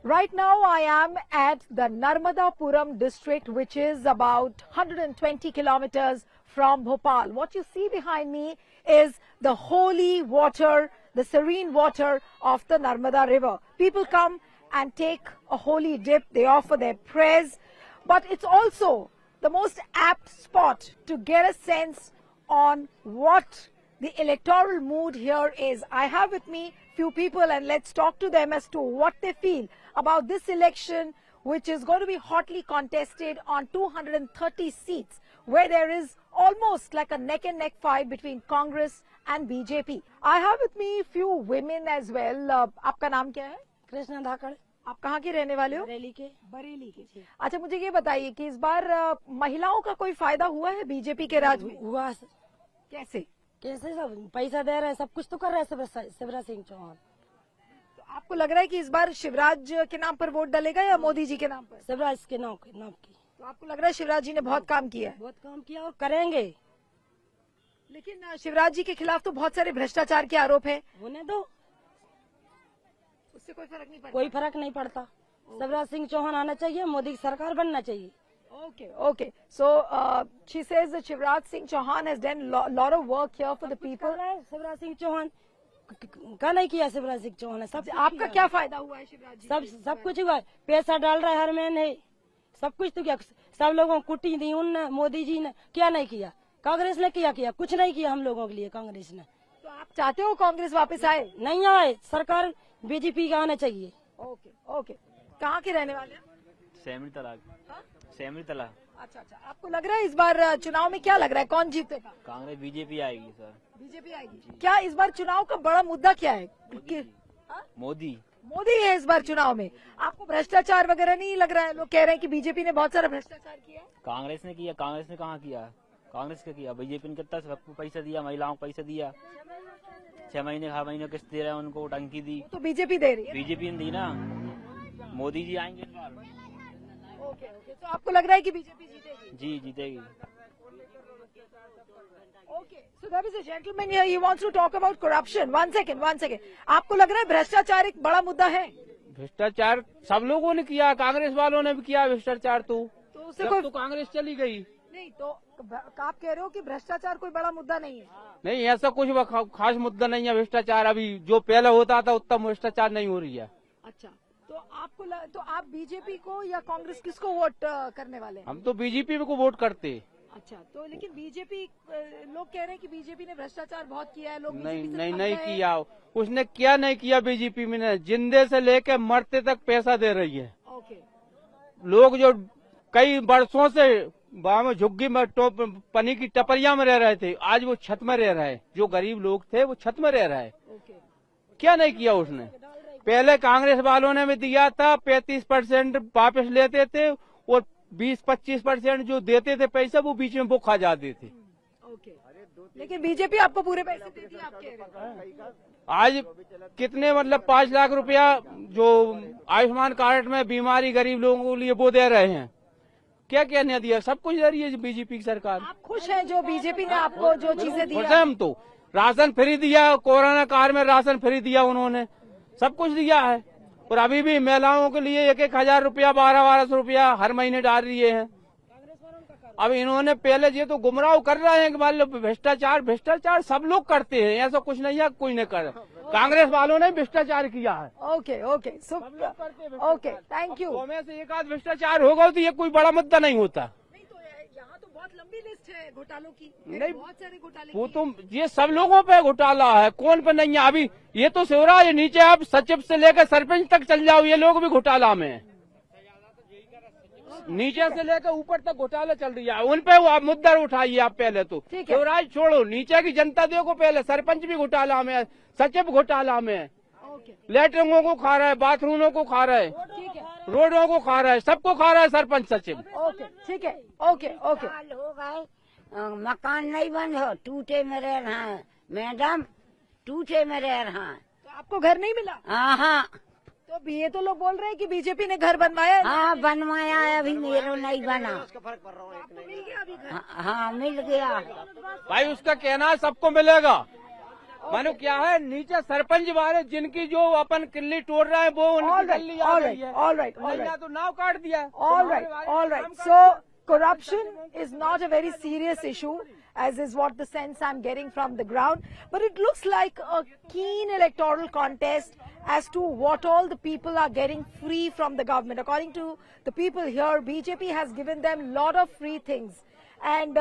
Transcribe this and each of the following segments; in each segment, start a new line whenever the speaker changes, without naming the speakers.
Right now I am at the Narmadapuram district, which is about 120 kilometers from Bhopal. What you see behind me is the holy water, the serene water of the Narmada river. People come and take a holy dip, they offer their prayers, but it's also the most apt spot to get a sense on what the electoral mood here is. I have with me few people and let's talk to them as to what they feel about this election, which is going to be hotly contested on 230 seats, where there is almost like a neck and neck fight between Congress and BJP. I have with me few women as well. आपका नाम क्या है?
कृष्णा धाकड़।
आप कहाँ के रहने वाले हो?
बरेली के।
अच्छा, मुझे ये बताइए कि इस बार महिलाओं का कोई फायदा हुआ है बीजेपी के राज में?
हुआ।
कैसे?
सब पैसा दे रहे हैं, सब कुछ तो कर रहे हैं शिवराज सिंह चौहान।
तो आपको लग रहा है कि इस बार शिवराज के नाम पर वोट डालेगा या मोदी जी के नाम पर?
शिवराज के नाम की।
तो आपको लग रहा है शिवराज जी ने बहुत काम किया है?
बहुत काम किया और करेंगे।
लेकिन शिवराज जी के खिलाफ तो बहुत सारे भ्रष्टाचार के आरोप है।
होने दो,
उससे कोई फर्क नहीं पड़ता।
कोई फर्क नहीं पड़ता। शिवराज सिंह चौहान आना चाहिए, मोदी की सरकार बनना चाहिए।
Okay. So she says that Shivraj Singh Chauhan has done lot of work here for the people.
Shivraj Singh Chauhan का नहीं किया? शिवराज सिंह चौहान है। सब
आपका क्या फायदा हुआ है शिवराज जी?
सब कुछ हुआ। पैसा डाल रहा है हर महीने, सब कुछ तो किया। सब लोगों को कुटी दी उनने, मोदी जी ने क्या नहीं किया? कांग्रेस ने किया कुछ नहीं किया हम लोगों के लिए कांग्रेस ने।
तो आप चाहते हो कांग्रेस वापस आए?
नहीं आए, सरकार बीजेपी का आना चाहिए।
ओके। कहाँ के रहने वाले हैं?
सेमरी तला।
अच्छा। आपको लग रहा है इस बार चुनाव में क्या लग रहा है, कौन जीतेगा?
कांग्रेस बीजेपी आएगी सर।
बीजेपी आएगी। क्या इस बार चुनाव का बड़ा मुद्दा क्या है? मोदी है इस बार चुनाव में। आपको भ्रष्टाचार वगैरह नहीं लग रहा है? लोग कह रहे हैं कि बीजेपी ने बहुत सारा भ्रष्टाचार किया।
कांग्रेस ने किया। कांग्रेस ने कहाँ किया? कांग्रेस ने किया। बीजेपी ने कितना सबको पैसा दिया, महिलाओं को पैसा दिया। 6 महीने 8 महीने किस्त दे रहे हैं उनको, टंकी दी।
तो बीजेपी दे रही है।
बीजेपी ने दी ना। मोदी जी आएंगे इस बार।
ओके। तो आपको लग रहा है कि बीजेपी जीतेगी?
जी जीतेगी।
Okay, so there is a gentleman here. He wants to talk about corruption. One second. आपको लग रहा है भ्रष्टाचार एक बड़ा मुद्दा है?
भ्रष्टाचार सब लोगों ने किया, कांग्रेस वालों ने भी किया भ्रष्टाचार। तो
उससे कोई
तो कांग्रेस चली गई
नहीं। तो आप कह रहे हो कि भ्रष्टाचार कोई बड़ा मुद्दा नहीं है?
नहीं, ऐसा कुछ खास मुद्दा नहीं है भ्रष्टाचार। अभी जो पहले होता था उतना भ्रष्टाचार नहीं हो रही है।
अच्छा, तो आप बीजेपी को या कांग्रेस किसको वोट करने वाले हैं?
हम तो बीजेपी को वोट करते।
अच्छा, तो लेकिन बीजेपी लोग कह रहे हैं कि बीजेपी ने भ्रष्टाचार बहुत किया है। लोग
नहीं किया। उसने क्या नहीं किया? बीजेपी में ने जिंदे से लेके मरते तक पैसा दे रही है।
ओके।
लोग जो कई वर्षों से में झुग्गी में पनी की टपरिया में रह रहे थे, आज वो छत में रह रहे हैं। जो गरीब लोग थे वो छत में रह रहे हैं। क्या नहीं किया उसने? पहले कांग्रेस वालों ने भी दिया था, 35% वापस लेते थे और 20-25% जो देते थे पैसा वो बीच में वो खा जाते थे।
लेकिन बीजेपी आपको पूरे पैसे देती है, आप कह रहे हैं।
आज कितने 5 लाख रुपया जो आयुष्मान कार्ड में बीमारी गरीब लोगों के लिए वो दे रहे हैं। क्या नहीं दिया? सब कुछ दे रही है बीजेपी की सरकार।
आप खुश हैं जो बीजेपी ने आपको जो चीजें दी?
हम तो राशन फ्री दिया, कोरोना काल में राशन फ्री दिया उन्होंने, सब कुछ दिया है। और अभी भी महिलाओं के लिए 1,000 रुपया 1200 रुपया हर महीने डाल रही है। अब इन्होंने पहले ये तो गुमराह कर रहे हैं कि मान लो भ्रष्टाचार सब लोग करते हैं, ऐसा कुछ नहीं है कोई नहीं कर। कांग्रेस वालों ने भ्रष्टाचार किया है।
Okay, thank you.
में से एक आध भ्रष्टाचार होगा तो ये कोई बड़ा मुद्दा नहीं होता।
यहाँ तो बहुत लंबी लिस्ट है घोटालों की।
नहीं,
बहुत सारे घोटाले।
वो तो ये सब लोगों पे घोटाला है, कौन पे नहीं है। अभी ये तो शिवराज नीचे आप सचिव से लेकर सरपंच तक चल जाओ, ये लोग भी घोटाला में। नीचे से लेकर ऊपर तक घोटाला चल रही है। उन पे आप मुद्दा उठाइए आप पहले तो। शिवराज छोड़ो, नीचे की जनता देखो पहले। सरपंच भी घोटाला में, सचिव घोटाला में। लेटरिंगों को खा रहा है, बाथरूमों को खा रहा है, रोडों को खा रहा है, सबको खा रहा है सरपंच सचिव।
ठीक है। ओके।
हो गए, मकान नहीं बंद हो, टूटे में रह रहा है मैडम, टूटे में रह रहा है।
तो आपको घर नहीं मिला?
हाँ।
तो ये तो लोग बोल रहे हैं कि बीजेपी ने घर बनवाया है।
हाँ, बनवाया है, अभी मेरे नहीं बना।
मिल गया अभी घर?
हाँ, मिल गया।
भाई उसका कहना है सबको मिलेगा। मानो क्या है, नीचे सरपंच बारे जिनकी जो अपन किल्ली तोड़ रहा है वो उनकी गली आ गई है।
all right.
नैया तो नाव काट दिया।
All right. So corruption is not a very serious issue, as is what the sense I'm getting from the ground. But it looks like a keen electoral contest as to what all the people are getting free from the government. According to the people here, BJP has given them lot of free things. And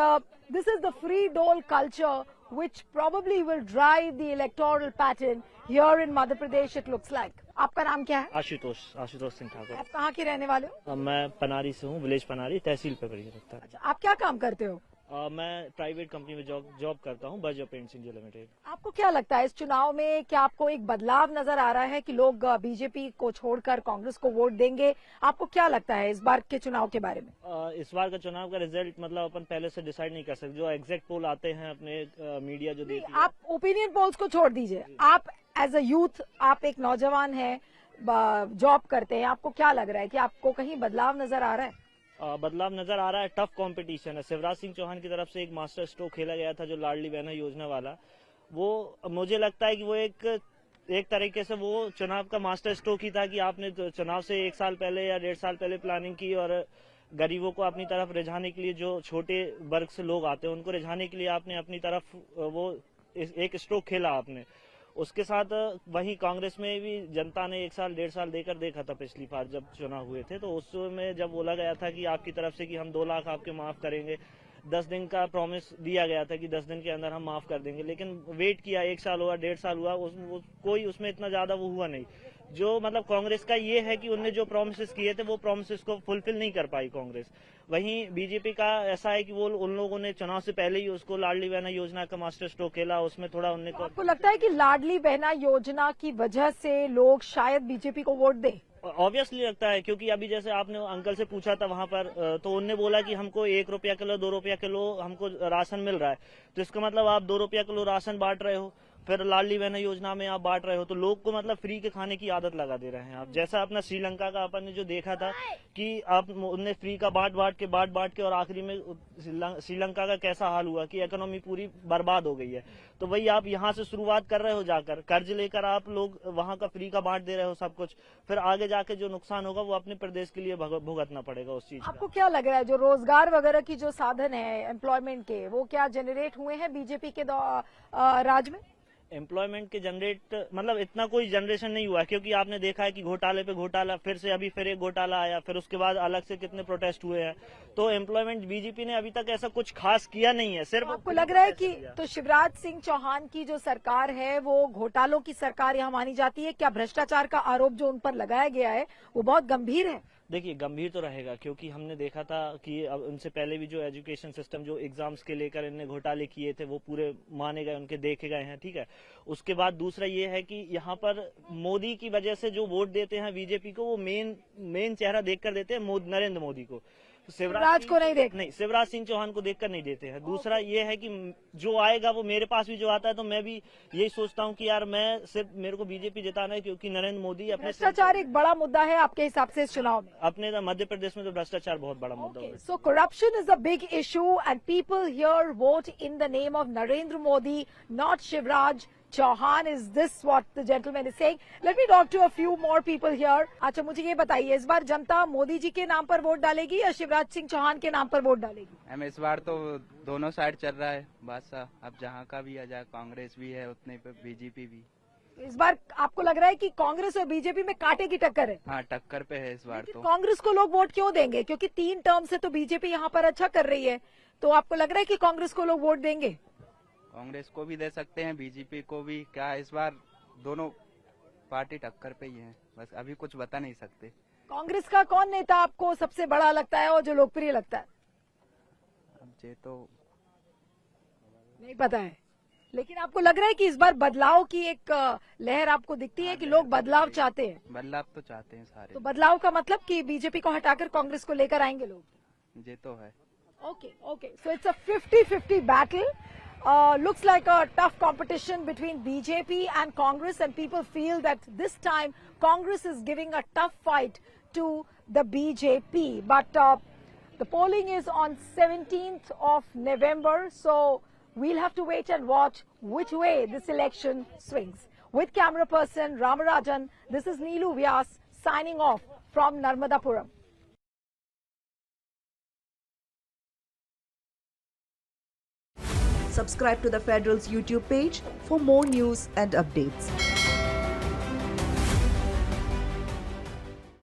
this is the free dole culture which probably will drive the electoral pattern here in Madhya Pradesh, it looks like. आपका नाम क्या है?
आशुतोष सिंह ठाकुर।
आप कहाँ के रहने वाले हो?
मैं पनारी से हूँ, विलेज पनारी, तहसील पे पड़ी रहता है।
अच्छा, आप क्या काम करते हो?
मैं प्राइवेट कंपनी में जॉब करता हूँ, बजाज पेंट्स इंडिया लिमिटेड।
आपको क्या लगता है इस चुनाव में, क्या आपको एक बदलाव नजर आ रहा है कि लोग बीजेपी को छोड़कर कांग्रेस को वोट देंगे? आपको क्या लगता है इस बार के चुनाव के बारे में?
इस बार का चुनाव का रिजल्ट मतलब अपन पहले से डिसाइड नहीं कर सकते। जो एग्जैक्ट पोल आते हैं अपने मीडिया जो देती है।
आप ओपिनियन पोल्स को छोड़ दीजिए, आप एज अ यूथ, आप एक नौजवान है, जॉब करते हैं, आपको क्या लग रहा है कि आपको कहीं बदलाव नजर आ रहा है?
बदलाव नजर आ रहा है। टफ कंपटीशन है। शिवराज सिंह चौहान की तरफ से एक मास्टर स्ट्रोक खेला गया था, जो लाडली बहना योजना वाला, वो मुझे लगता है कि वो एक तरीके से वो चुनाव का मास्टर स्ट्रोक ही था कि आपने चुनाव से 1 साल पहले या 1.5 साल पहले प्लानिंग की और गरीबों को अपनी तरफ रिझाने के लिए, जो छोटे वर्ग से लोग आते हैं उनको रिझाने के लिए आपने अपनी तरफ वो एक स्ट्रोक खेला आपने। उसके साथ वहीं कांग्रेस में भी जनता ने 1 साल 1.5 साल देकर देखा था पिछली बार जब चुनाव हुए थे, तो उसमें जब बोला गया था कि आपकी तरफ से कि हम 2 लाख आपके माफ करेंगे, 10 दिन का प्रॉमिस दिया गया था कि 10 दिन के अंदर हम माफ कर देंगे, लेकिन वेट किया, 1 साल हुआ, 1.5 साल हुआ, कोई उसमें इतना ज्यादा वो हुआ नहीं। जो मतलब कांग्रेस का ये है कि उनने जो प्रॉमिसेस किए थे वो प्रॉमिसेस को फुलफिल नहीं कर पाई कांग्रेस। वहीं बीजेपी का ऐसा है कि वो उन लोगों ने चुनाव से पहले ही उसको लाडली बहना योजना का मास्टर स्ट्रोक खेला, उसमें थोड़ा उनने
आपको लगता है कि लाडली बहना योजना की वजह से लोग शायद बीजेपी को वोट दें?
ऑब्वियसली लगता है, क्योंकि अभी जैसे आपने अंकल से पूछा था वहां पर, तो उनने बोला कि हमको 1 रुपया किलो 2 रुपया किलो हमको राशन मिल रहा है, तो इसका मतलब आप 2 रुपया किलो राशन बांट रहे हो, फिर लाडली बहना योजना में आप बांट रहे हो, तो लोग को मतलब फ्री के खाने की आदत लगा दे रहे हैं आप। जैसा अपना श्रीलंका का अपन ने जो देखा था कि आप उनने फ्री का बांट के और आखिरी में श्रीलंका का कैसा हाल हुआ कि इकोनॉमी पूरी बर्बाद हो गई है। तो वही आप यहाँ से शुरुआत कर रहे हो, जाकर कर्ज लेकर आप लोग वहाँ का फ्री का बांट दे रहे हो सब कुछ, फिर आगे जाके जो नुकसान होगा वो अपने प्रदेश के लिए भुगतना पड़ेगा उस चीज।
आपको क्या लग रहा है जो रोजगार वगैरह की जो साधन है एम्प्लॉयमेंट के, वो क्या जनरेट हुए हैं बीजेपी के राज में?
एम्प्लॉयमेंट के जनरेट मतलब इतना कोई जनरेशन नहीं हुआ, क्योंकि आपने देखा है कि घोटाले पे घोटाला, फिर से अभी फिर एक घोटाला आया, फिर उसके बाद अलग से कितने प्रोटेस्ट हुए हैं। तो एम्प्लॉयमेंट बीजेपी ने अभी तक ऐसा कुछ खास किया नहीं है। सिर्फ
आपको लग रहा है कि तो शिवराज सिंह चौहान की जो सरकार है वो घोटालों की सरकार यहाँ मानी जाती है? क्या भ्रष्टाचार का आरोप जो उन पर लगाया गया है वो बहुत गंभीर है?
देखिए, गंभीर तो रहेगा, क्योंकि हमने देखा था कि अब उनसे पहले भी जो एजुकेशन सिस्टम, जो एग्जाम्स के लेकर इनने घोटाले किए थे, वो पूरे माने गए, उनके देखे गए हैं, ठीक है। उसके बाद दूसरा ये है कि यहाँ पर मोदी की वजह से जो वोट देते हैं बीजेपी को, वो मेन चेहरा देखकर देते हैं नरेंद्र मोदी को।
शिवराज को नहीं
शिवराज सिंह चौहान को देखकर नहीं देते हैं। दूसरा ये है कि जो आएगा वो मेरे पास भी जो आता है, तो मैं भी यही सोचता हूँ कि यार मैं सिर्फ मेरे को बीजेपी जिताना है, क्योंकि नरेंद्र मोदी अपने
भ्रष्टाचार एक बड़ा मुद्दा है आपके हिसाब से इस चुनाव में?
अपने मध्य प्रदेश में तो भ्रष्टाचार बहुत बड़ा मुद्दा है।
So corruption is a big issue and people here vote in the name of Narendra Modi, not Shivraj Chauhan. Is this what the gentleman is saying? Let me talk to a few more people here. अच्छा, मुझे ये बताइए, इस बार जनता मोदी जी के नाम पर vote डालेगी या शिवराज सिंह चौहान के नाम पर वोट डालेगी?
हम इस बार तो दोनों साइड चल रहा है बादशाह, अब जहाँ का भी आ जाए, कांग्रेस भी है उतने पे बीजेपी भी।
तो इस बार आपको लग रहा है कि कांग्रेस और बीजेपी में कांटे की टक्कर है?
हाँ, टक्कर पे है इस बार। तो
कांग्रेस को लोग वोट क्यों देंगे? क्योंकि 3 टर्म से तो बीजेपी यहाँ पर अच्छा कर रही है, तो आपको लग रहा है कि कांग्रेस को लोग वोट देंगे?
कांग्रेस को भी दे सकते हैं, बीजेपी को भी। क्या इस बार दोनों पार्टी टक्कर पे ही है, बस अभी कुछ बता नहीं सकते।
कांग्रेस का कौन नेता आपको सबसे बड़ा लगता है और जो लोकप्रिय लगता है?
अब ये तो
नहीं पता है, लेकिन आपको लग रहा है कि इस बार बदलाव की एक लहर आपको दिखती है कि लोग बदलाव चाहते हैं?
बदलाव तो चाहते हैं सारे।
तो बदलाव का मतलब कि बीजेपी को हटाकर कांग्रेस को लेकर आएंगे लोग?
ये तो है।
Okay. So it's a 50-50 battle. Looks like a tough competition between BJP and Congress, and people feel that this time Congress is giving a tough fight to the BJP. But the polling is on 17th of November, so we'll have to wait and watch which way this election swings. With camera person Ramarajan, this is Neelu Vyas signing off from Narmadapuram.
Subscribe to the Federal's YouTube page for more news and updates.